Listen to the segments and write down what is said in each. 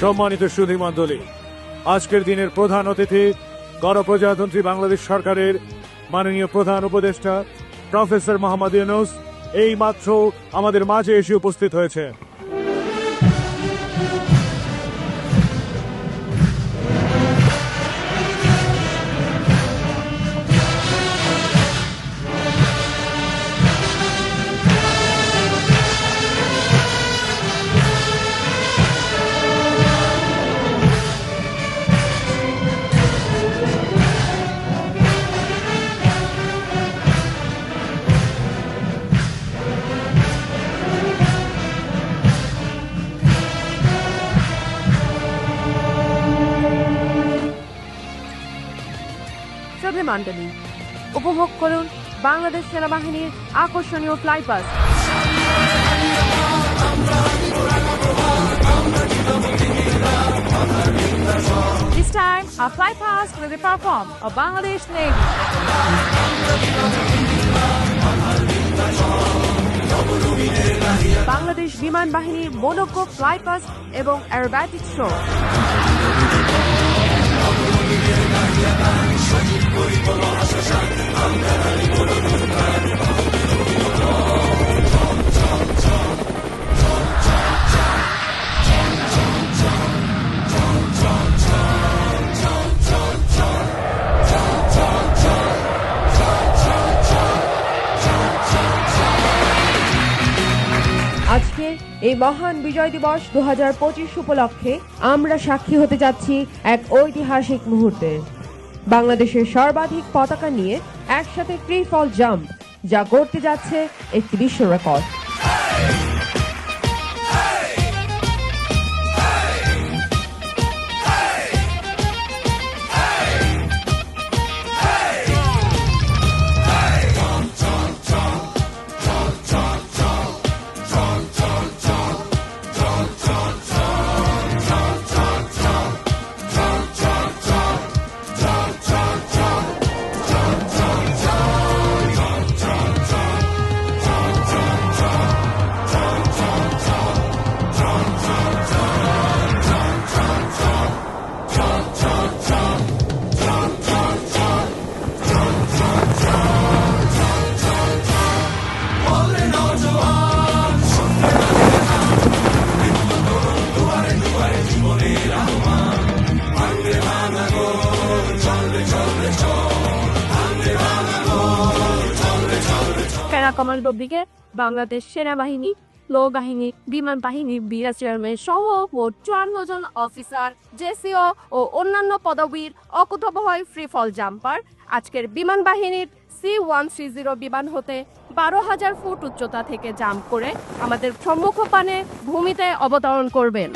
সম্মানিত সুধীমণ্ডলী, আজকের দিনের প্রধান অতিথি গণপ্রজাতন্ত্রী বাংলাদেশ সরকারের মাননীয় প্রধান উপদেষ্টা প্রফেসর মোহাম্মদ ইউনূস এই মাত্র আমাদের মাঝে এসে উপস্থিত হয়েছে। মন্ডলী, উপভোগ করুন বাংলাদেশ সেনাবাহিনীর আকর্ষণীয় fly pass. This time, a fly past will be performed of Bangladesh Navy. Bangladesh বিমান বাহিনীর মোনোকো ফ্লাই পাস এবং অ্যারোব্যাটিক শো। আজকে এই মহান বিজয় দিবস 2025 উপলক্ষে আমরা সাক্ষী হতে যাচ্ছি এক ঐতিহাসিক মুহূর্তে। বাংলাদেশের সর্বাধিক পতাকা নিয়ে একসাথে ফ্রি ফল জাম্প, যা করতে যাচ্ছে একটি বিশ্ব রেকর্ড। কমান্ডোর দিকে বাংলাদেশ সেনাবাহিনী, নৌবাহিনী, বিমান বাহিনী, বিরাজ চেয়ারম্যান সহ মোট 54 জন অফিসার, জেসিও ও অন্যান্য পদবীর অকুতোভয় ফ্রি ফল জাম্পার আজকের বিমান বাহিনীর C-130 বিমান হতে 12,000 ফুট উচ্চতা থেকে জাম্প করে আমাদের সম্মুখপানে ভূমিতে অবতরণ করবেন।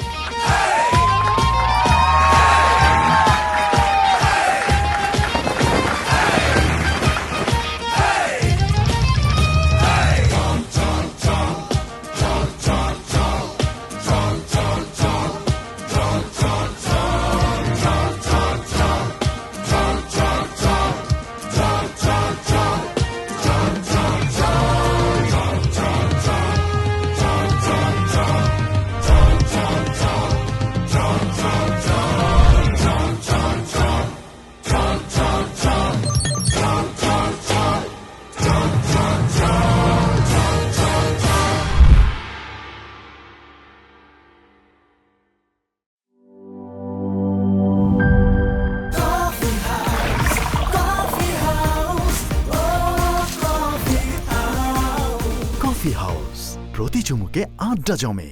কফি হাউস, প্রতি চুমুকে আড্ডা জমে।